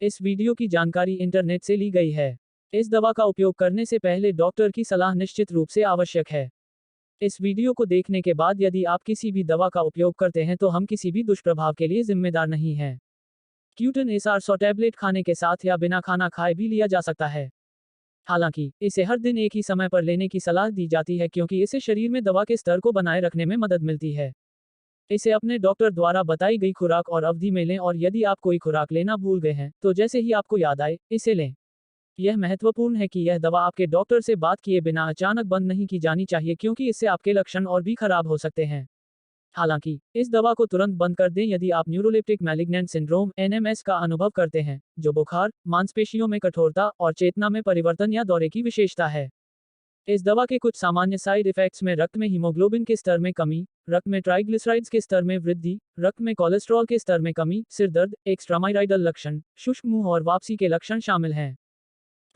इस वीडियो की जानकारी इंटरनेट से ली गई है। इस दवा का उपयोग करने से पहले डॉक्टर की सलाह निश्चित रूप से आवश्यक है। इस वीडियो को देखने के बाद यदि आप किसी भी दवा का उपयोग करते हैं तो हम किसी भी दुष्प्रभाव के लिए जिम्मेदार नहीं हैं। क्यूटन एसआर 100 टैबलेट खाने के साथ या बिना खाना खाए भी लिया जा सकता है। हालांकि इसे हर दिन एक ही समय पर लेने की सलाह दी जाती है क्योंकि इससे शरीर में दवा के स्तर को बनाए रखने में मदद मिलती है। इसे अपने डॉक्टर द्वारा बताई गई खुराक और अवधि में लें और यदि आप कोई खुराक लेना भूल गए हैं तो जैसे ही आपको याद आए इसे लें। यह महत्वपूर्ण है कि यह दवा आपके डॉक्टर से बात किए बिना अचानक बंद नहीं की जानी चाहिए क्योंकि इससे आपके लक्षण और भी खराब हो सकते हैं। हालांकि इस दवा को तुरंत बंद कर दें यदि आप न्यूरोलेप्टिक मैलिग्नेंट सिंड्रोम एनएमएस का अनुभव करते हैं, जो बुखार, मांसपेशियों में कठोरता और चेतना में परिवर्तन या दौरे की विशेषता है। इस दवा के कुछ सामान्य साइड इफेक्ट्स में रक्त में हीमोग्लोबिन के स्तर में कमी, रक्त में ट्राइग्लिसराइड्स के स्तर में वृद्धि, रक्त में कोलेस्ट्रॉल के स्तर में कमी, सिर दर्द, एक्स्ट्रामाइराइडल लक्षण, शुष्क मुंह और वापसी के लक्षण शामिल हैं।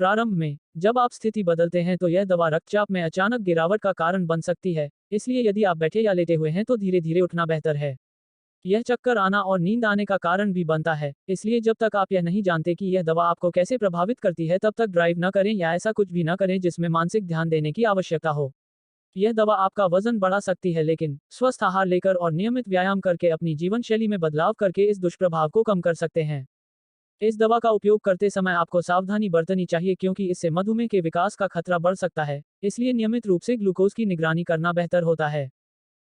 प्रारंभ में जब आप स्थिति बदलते हैं तो यह दवा रक्तचाप में अचानक गिरावट का कारण बन सकती है, इसलिए यदि आप बैठे या लेटे हुए हैं तो धीरे धीरे उठना बेहतर है। यह चक्कर आना और नींद आने का कारण भी बनता है, इसलिए जब तक आप यह नहीं जानते कि यह दवा आपको कैसे प्रभावित करती है तब तक ड्राइव न करें या ऐसा कुछ भी न करें जिसमें मानसिक ध्यान देने की आवश्यकता हो। यह दवा आपका वजन बढ़ा सकती है लेकिन स्वस्थ आहार लेकर और नियमित व्यायाम करके अपनी जीवन शैली में बदलाव करके इस दुष्प्रभाव को कम कर सकते हैं। इस दवा का उपयोग करते समय आपको सावधानी बरतनी चाहिए क्योंकि इससे मधुमेह के विकास का खतरा बढ़ सकता है, इसलिए नियमित रूप से ग्लूकोज की निगरानी करना बेहतर होता है।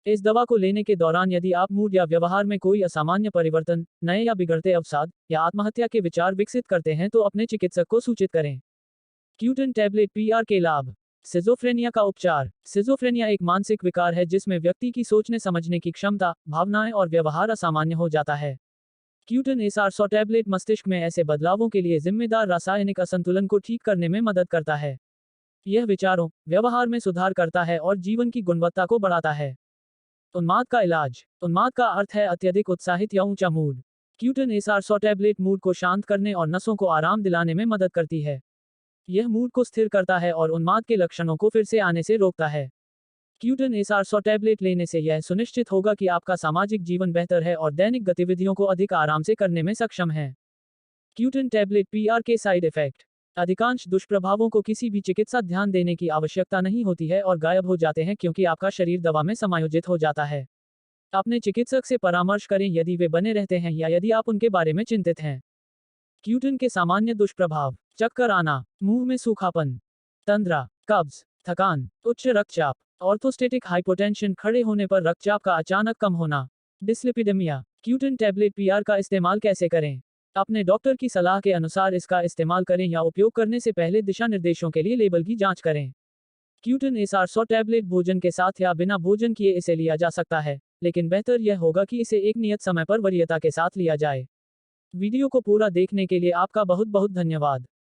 इस दवा को लेने के दौरान यदि आप मूड या व्यवहार में कोई असामान्य परिवर्तन, नए या बिगड़ते अवसाद या आत्महत्या के विचार विकसित करते हैं तो अपने चिकित्सक को सूचित करें। क्यूटन टैबलेट पीआर के लाभ। सिजोफ्रेनिया का उपचार। सिजोफ्रेनिया एक मानसिक विकार है जिसमें व्यक्ति की सोचने समझने की क्षमता, भावनाएं और व्यवहार असामान्य हो जाता है। क्यूटन एसआर 100 टैबलेट मस्तिष्क में ऐसे बदलावों के लिए जिम्मेदार रासायनिक असंतुलन को ठीक करने में मदद करता है। यह विचारों, व्यवहार में सुधार करता है और जीवन की गुणवत्ता को बढ़ाता है। उन्माद का इलाज। उन्माद का अर्थ है अत्यधिक उत्साहित या ऊंचा मूड। क्यूटन एसआर 100 टैबलेट मूड को शांत करने और नसों को आराम दिलाने में मदद करती है। यह मूड को स्थिर करता है और उन्माद के लक्षणों को फिर से आने से रोकता है। क्यूटन एसआर 100 टैबलेट लेने से यह सुनिश्चित होगा कि आपका सामाजिक जीवन बेहतर है और दैनिक गतिविधियों को अधिक आराम से करने में सक्षम है। क्यूटन टैबलेट पीआर के साइड इफेक्ट। अधिकांश दुष्प्रभावों को किसी भी चिकित्सा ध्यान देने की आवश्यकता नहीं होती है और गायब हो जाते हैं क्योंकि आपका शरीर दवा में समायोजित हो जाता है। अपने चिकित्सक से परामर्श करें यदि वे बने रहते हैं या यदि आप उनके बारे में चिंतित हैं। क्यूटन के सामान्य दुष्प्रभाव। चक्कर आना, मुंह में सूखापन, तंद्रा, कब्ज, थकान, उच्च रक्तचाप, ऑर्थोस्टेटिक हाइपोटेंशन, खड़े होने पर रक्तचाप का अचानक कम होना, डिस्लिपिडेमिया। क्यूटन टैबलेट पीआर का इस्तेमाल कैसे करें? अपने डॉक्टर की सलाह के अनुसार इसका इस्तेमाल करें या उपयोग करने से पहले दिशा निर्देशों के लिए लेबल की जांच करें। क्यूटन एसआर 100 टैबलेट भोजन के साथ या बिना भोजन किए इसे लिया जा सकता है, लेकिन बेहतर यह होगा कि इसे एक नियत समय पर वरीयता के साथ लिया जाए। वीडियो को पूरा देखने के लिए आपका बहुत बहुत धन्यवाद।